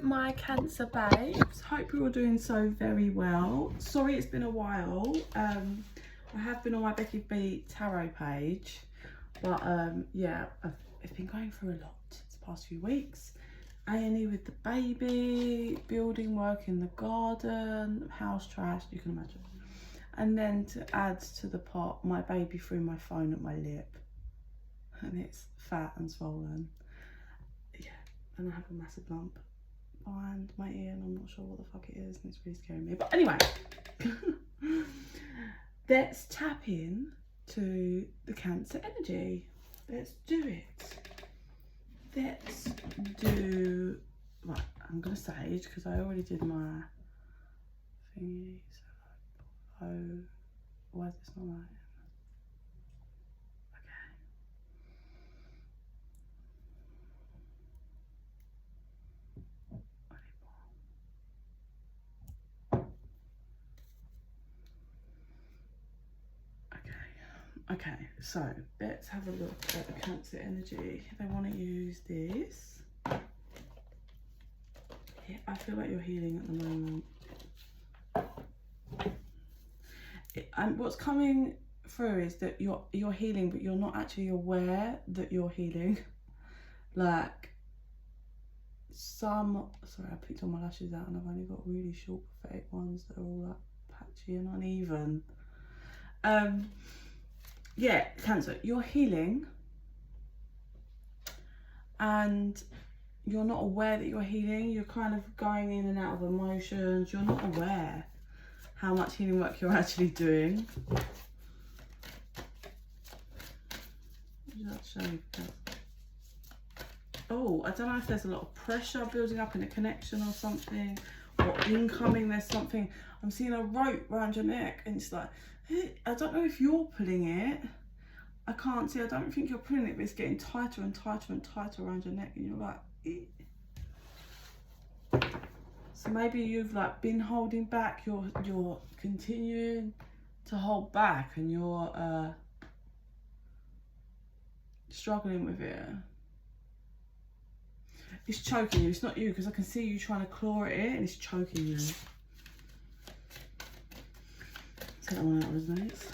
my Cancer babes, hope you're all doing so very well. Sorry it's been a while. I have been on my Becky tarot page, but yeah, I've been going through a lot this past few weeks. A&E with the baby, building work in the garden, house trash, you can imagine. And then to add to the pot, my baby threw my phone at my lip and it's fat and swollen. Yeah, and I have a massive lump behind my ear and I'm not sure what the fuck it is and it's really scaring me. But anyway, let's tap in to the Cancer energy. Let's do it. Let's do, right, I'm going to sage because I already did my thingy. So, oh, why is this not right? Okay, so let's have a look at the Cancer energy. They want to use this. Yeah, I feel like you're healing at the moment. And what's coming through is that you're healing, but you're not actually aware that you're healing. Like sorry, I picked all my lashes out and I've only got really short pathetic ones that are all like patchy and uneven. Yeah, Cancer, you're healing and you're not aware that you're healing. You're kind of going in and out of emotions. You're not aware how much healing work you're actually doing. Oh, I don't know if there's a lot of pressure building up in a connection or something, or incoming, there's something. I'm seeing a rope around your neck and it's like, I don't know if you're pulling it. I can't see, I don't think you're pulling it, but it's getting tighter and tighter and tighter around your neck and you're like, So maybe you've like been holding back, you're continuing to hold back and you're struggling with it. It's choking you, it's not you, because I can see you trying to claw at it and it's choking you. Take that one out resonates.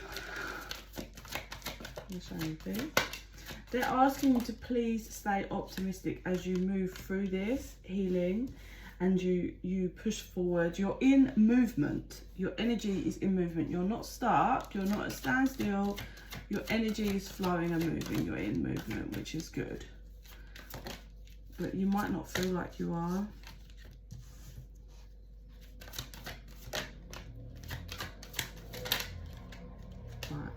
They're asking you to please stay optimistic as you move through this healing and you push forward. You're in movement. Your energy is in movement. You're not stuck. You're not at standstill. Your energy is flowing and moving. You're in movement, which is good. But you might not feel like you are. Right.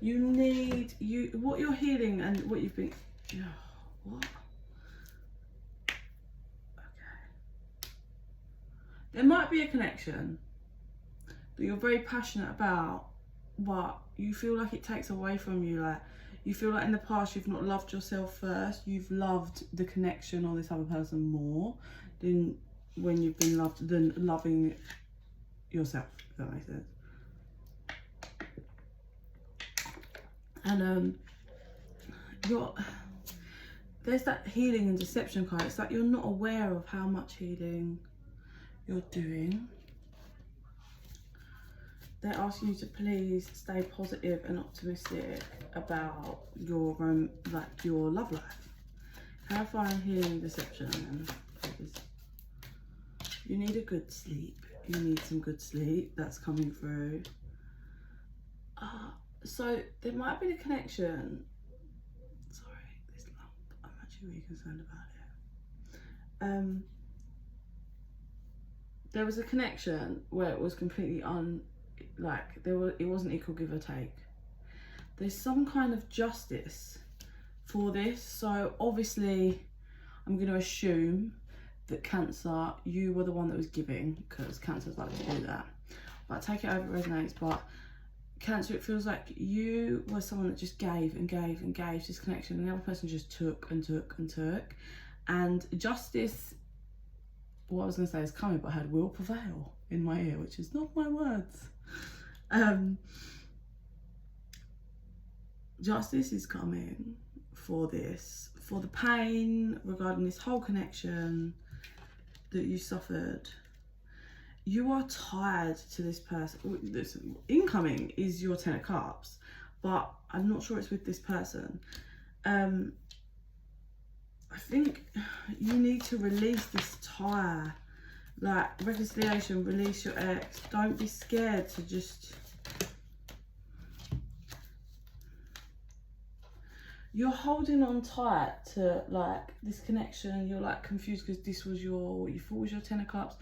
You need, what you're healing and what you've been, what? Okay. There might be a connection that you're very passionate about, but you feel like it takes away from you. Like, you feel like in the past you've not loved yourself first. You've loved the connection or this other person more than when you've been loving yourself, if that makes sense. And there's that healing and deception card. It's like you're not aware of how much healing you're doing. They're asking you to please stay positive and optimistic about your love life. Clarifying healing deception. You need a good sleep. You need some good sleep. That's coming through. So there might be a connection. Sorry, this lump. I'm actually really concerned about it. There was a connection where it was completely it wasn't equal give or take. There's some kind of justice for this. So obviously, I'm going to assume that Cancer, you were the one that was giving, because Cancers like to do that. But take it over it resonates. But Cancer, it feels like you were someone that just gave and gave and gave this connection, and the other person just took and took and took. And justice, what I was going to say is coming, but I had will prevail in my ear, which is not my words. Justice is coming for this, for the pain regarding this whole connection. that you suffered. You are tied to this person. This incoming is your 10 of Cups, but I'm not sure it's with this person. I think you need to release this tie. Like, reconciliation, release your ex. Don't be scared to just... You're holding on tight to, like, this connection. You're, like, confused because this was what you thought was your 10 of Cups.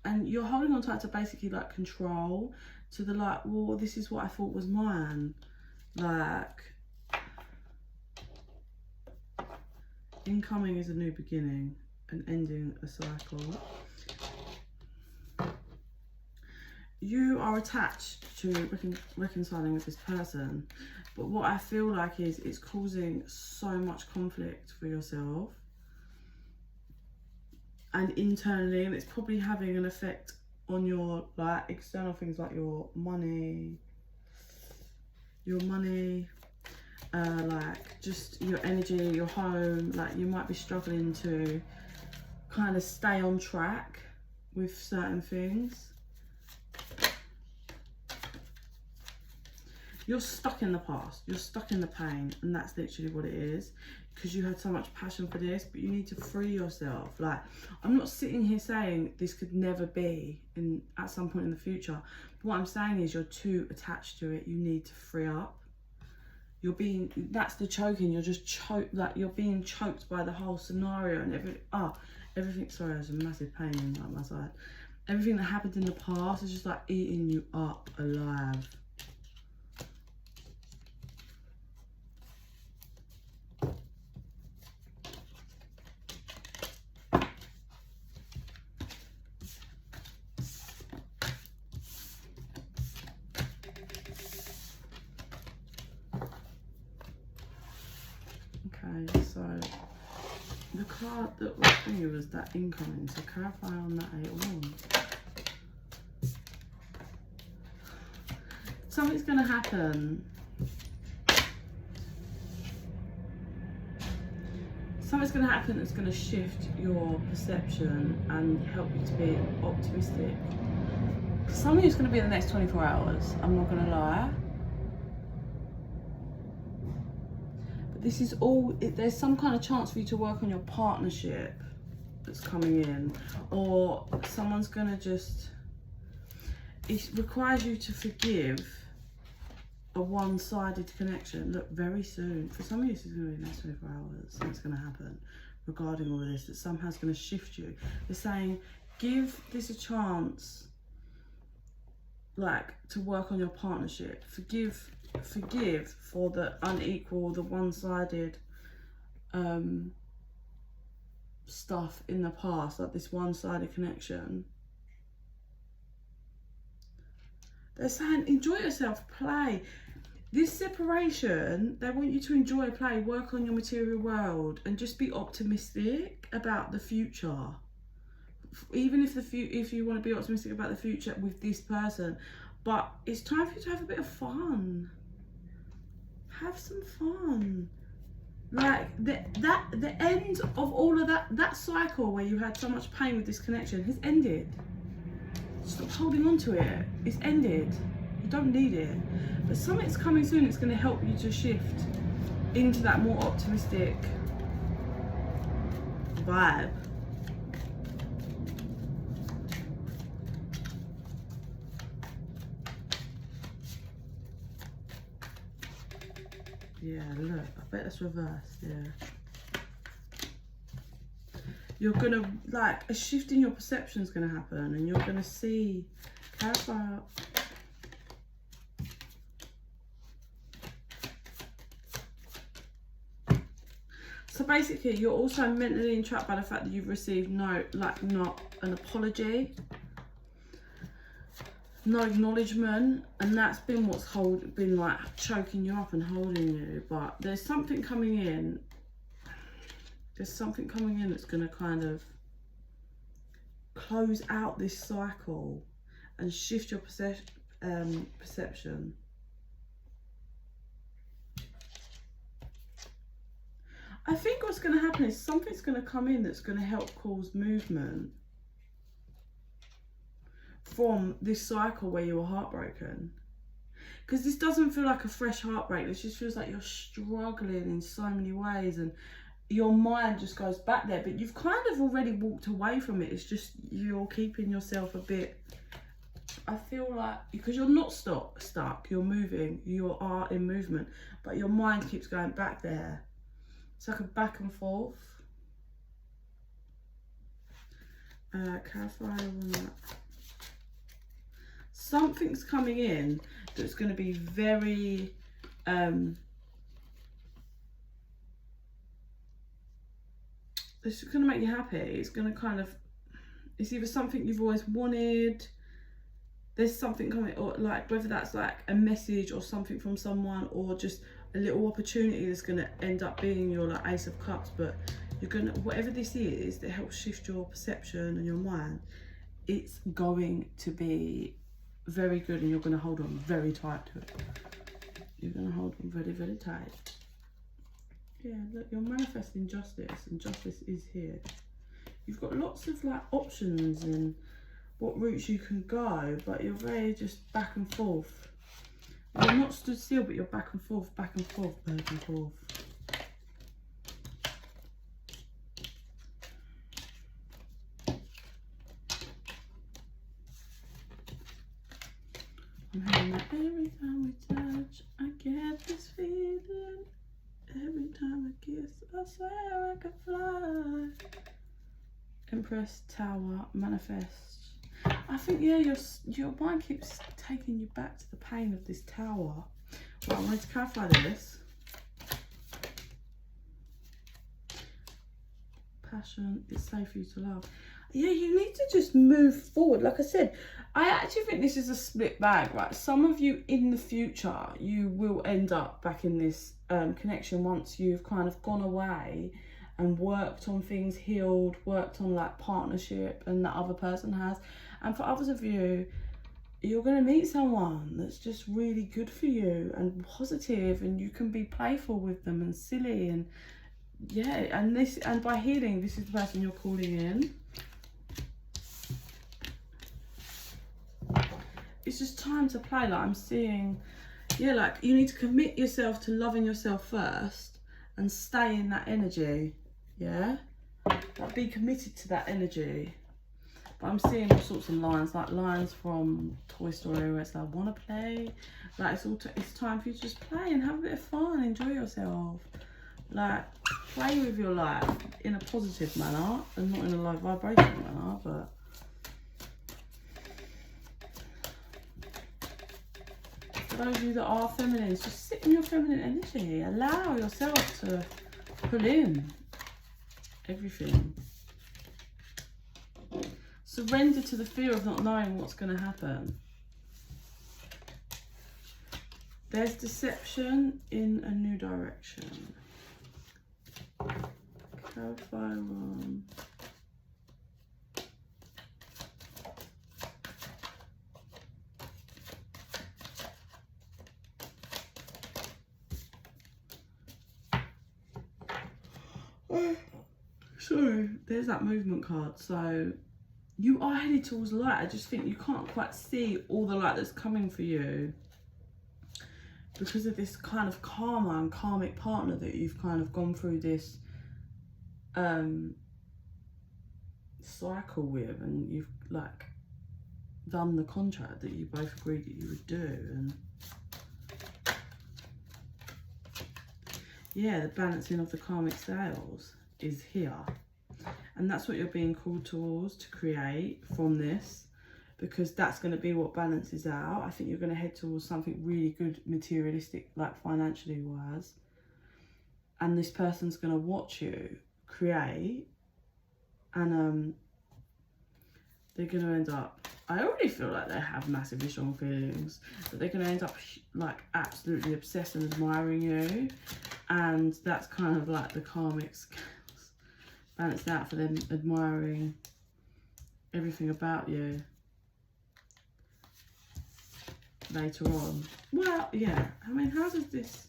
And you're holding on tight to basically, like, control. To the, like, well, this is what I thought was mine. Like, incoming is a new beginning. And ending a cycle. You are attached to reconciling with this person. But what I feel like is it's causing so much conflict for yourself. And internally, and it's probably having an effect on your, like, external things like your money, like just your energy, your home. Like, you might be struggling to kind of stay on track with certain things. You're stuck in the past, you're stuck in the pain, and that's literally what it is, because you had so much passion for this, but you need to free yourself. Like, I'm not sitting here saying this could never be at some point in the future, but what I'm saying is you're too attached to it. You need to free up. That's the choking, you're just choked, like, you're being choked by the whole scenario and everything. Sorry, there's a massive pain in, like, my side. Everything that happened in the past is just, like, eating you up alive. Okay, so the card that was thinking was that incoming, so clarify on that 8 of Wands. Something's going to happen. Something's going to happen that's going to shift your perception and help you to be optimistic. Something's going to be in the next 24 hours, I'm not going to lie. This is all, there's some kind of chance for you to work on your partnership that's coming in, or someone's gonna just, it requires you to forgive a one-sided connection. Look, very soon, for some of you this is gonna be the next 24 hours, something's gonna happen regarding all of this that somehow is gonna shift you. They're saying, give this a chance, like, to work on your partnership. Forgive for the unequal, the one-sided stuff in the past, like this one-sided connection. They're saying enjoy yourself, play. This separation, they want you to enjoy, play, work on your material world, and just be optimistic about the future. Even if you want to be optimistic about the future with this person, but it's time for you to have a bit of fun. Have some fun. Like, the end of all of that cycle where you had so much pain with this connection has ended. Stop holding on to it. It's ended. You don't need it. But something's coming soon. It's going to help you to shift into that more optimistic vibe. Yeah, look, I bet that's reversed, yeah. You're gonna, like, a shift in your perception is gonna happen, and you're gonna see, clarify. So basically, you're also mentally entrapped by the fact that you've received not an apology, no acknowledgement, and that's been what's been like choking you up and holding you. But there's something coming in. There's something coming in that's going to kind of close out this cycle and shift your perception. I think what's going to happen is something's going to come in that's going to help cause movement. from this cycle where you were heartbroken. Because this doesn't feel like a fresh heartbreak. This just feels like you're struggling in so many ways, and your mind just goes back there. But you've kind of already walked away from it. It's just you're keeping yourself a bit, I feel like, because you're not stuck, you're moving, you are in movement, but your mind keeps going back there. It's like a back and forth. Clarify on that. Something's coming in that's going to be very it's going to make you happy. It's going to kind of, it's either something you've always wanted, there's something coming, or like whether that's like a message or something from someone, or just a little opportunity that's going to end up being your like Ace of Cups. But you're going to, whatever this is that helps shift your perception and your mind, it's going to be very good, and you're going to hold on very tight to it. You're going to hold on very, very tight. Yeah, look, you're manifesting justice, and justice is here. You've got lots of like options and what routes you can go, but you're very just back and forth. You're not stood still, but you're back and forth, back and forth, back and forth. I'm having that every time we touch, I get this feeling. Every time I kiss, I swear I could fly. Empress, Tower, manifest. I think, yeah, your mind keeps taking you back to the pain of this Tower. Well, I wanted to clarify this. Passion, it's safe for you to love. Yeah, you need to just move forward. Like I said, I actually think this is a split bag, right? Some of you in the future, you will end up back in this connection once you've kind of gone away and worked on things, healed, worked on like partnership, and that other person has. And for others of you, you're going to meet someone that's just really good for you and positive, and you can be playful with them and silly, and yeah, and by healing, this is the person you're calling in. It's just time to play. Like I'm seeing, yeah, like you need to commit yourself to loving yourself first and stay in that energy. Yeah, like be committed to that energy. But I'm seeing all sorts of lines, like lines from Toy Story where it's like, wanna play? Like it's time for you to just play and have a bit of fun, enjoy yourself. Like play with your life in a positive manner and not in a low vibration manner, but for those of you that are feminines, just sit in your feminine energy. Allow yourself to pull in everything. Surrender to the fear of not knowing what's going to happen. There's deception in a new direction. Clarify one. So there's that movement card. So you are headed towards light. I just think you can't quite see all the light that's coming for you because of this kind of karma and karmic partner that you've kind of gone through this cycle with, and you've like done the contract that you both agreed that you would do. And yeah, the balancing of the karmic scales is here, and that's what you're being called towards to create from this, because that's going to be what balances out. I think you're going to head towards something really good materialistic, like financially wise, and this person's going to watch you create, and they're going to end up, I already feel like they have massively strong feelings, but they're going to end up like absolutely obsessed and admiring you, and that's kind of like the karmic scales balanced out for them, admiring everything about you later on. Well, yeah, I mean, how does this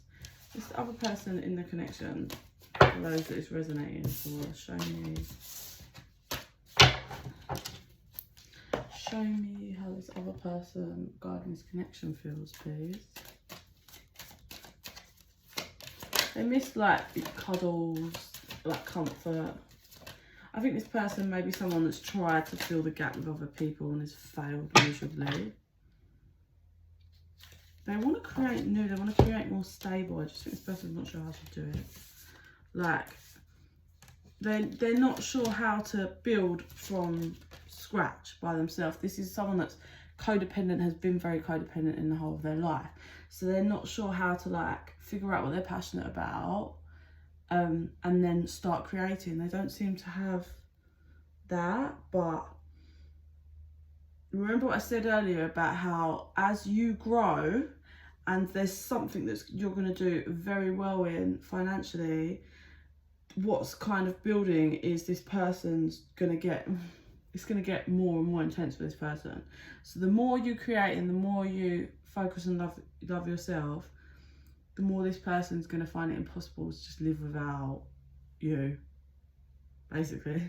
other person in the connection, for those that it's resonating for, show show me how this other person guiding this connection feels, please. They miss like cuddles, like comfort. I think this person may be someone that's tried to fill the gap with other people and has failed miserably. They want to create new, they want to create more stable. I just think this person's not sure how to do it. Like, they're not sure how to build from scratch by themselves. This is someone that's codependent, has been very codependent in the whole of their life. So they're not sure how to like figure out what they're passionate about and then start creating. They don't seem to have that, but remember what I said earlier about how as you grow and there's something that you're going to do very well in financially, what's kind of building is this person's going to get, it's going to get more and more intense for this person. So the more you create and the more you focus and love yourself, the more this person's going to find it impossible to just live without you, basically.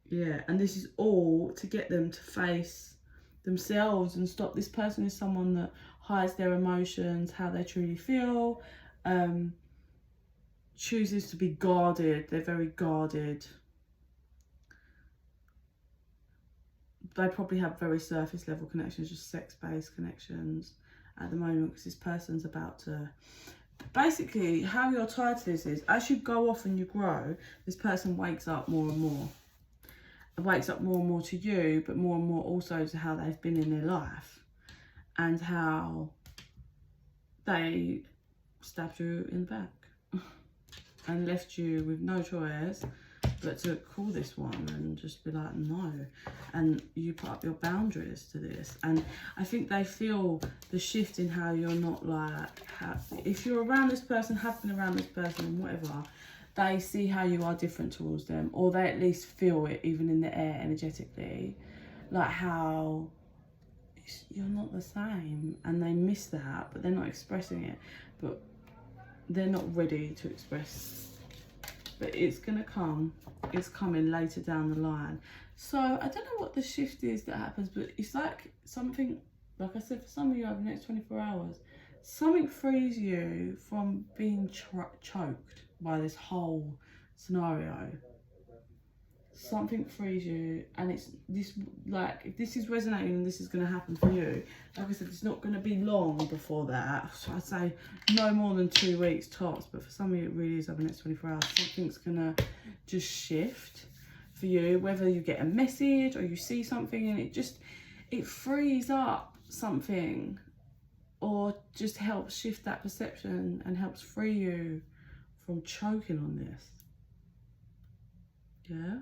Yeah, and this is all to get them to face themselves and stop. This person is someone that hides their emotions, how they truly feel, chooses to be guarded. They're very guarded. They probably have very surface level connections, just sex-based connections at the moment, because this person's about to... Basically, how you're tied to this is, as you go off and you grow, this person wakes up more and more. It wakes up more and more to you, but more and more also to how they've been in their life and how they stabbed you in the back and left you with no choice but to call this one and just be like, no. And you put up your boundaries to this. And I think they feel the shift in how you're not like, if you're around this person, have been around this person and whatever, they see how you are different towards them, or they at least feel it even in the air energetically, like how you're not the same, and they miss that, but they're not expressing it, but they're not ready to express. But it's gonna come, it's coming later down the line. So I don't know what the shift is that happens, but it's like something, like I said, for some of you over the next 24 hours, something frees you from being choked by this whole scenario. Something frees you, and it's this, like, if this is resonating and this is going to happen for you, like I said, it's not going to be long before that. So I'd say no more than 2 weeks tops, but for some of you it really is over the next 24 hours. Something's going to just shift for you, whether you get a message or you see something and it frees up something, or just helps shift that perception and helps free you from choking on this. Yeah?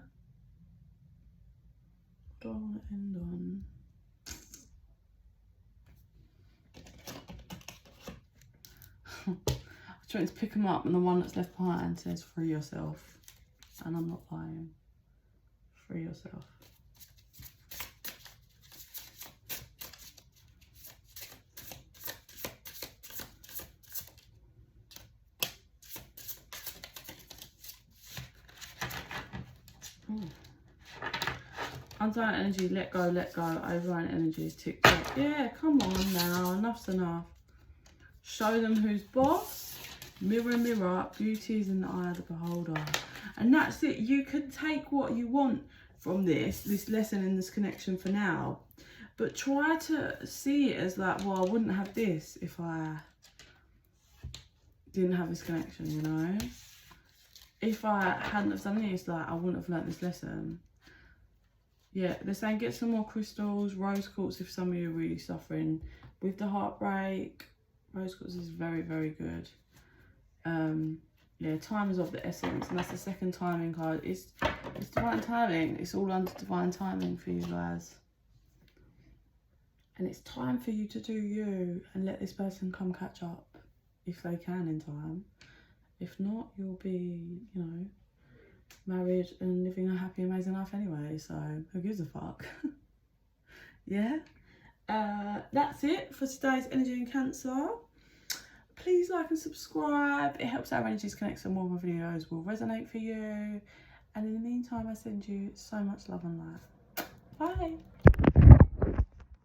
What do I want to end on? I'm trying to pick them up, and the one that's left behind says free yourself. And I'm not lying. Free yourself. Undying energy, let go, let go. Override energy is TikTok. Yeah, come on now, enough's enough. Show them who's boss. Mirror, mirror, beauty is in the eye of the beholder. And that's it. You can take what you want from this lesson in this connection for now. But try to see it as like, well, I wouldn't have this if I didn't have this connection, you know? If I hadn't have done this, like, I wouldn't have learnt this lesson. Yeah, they're saying get some more crystals, rose quartz if some of you are really suffering with the heartbreak. Rose quartz is very, very good. Yeah, time is of the essence, and that's the second timing card. It's divine timing. It's all under divine timing for you guys. And it's time for you to do you and let this person come catch up if they can in time. If not, you'll be, you know, married and living a happy, amazing life anyway, so who gives a fuck? Yeah, that's it for today's energy in Cancer. Please like and subscribe. It helps our energies connect, so more of my videos will resonate for you. And in the meantime, I send you so much love and light.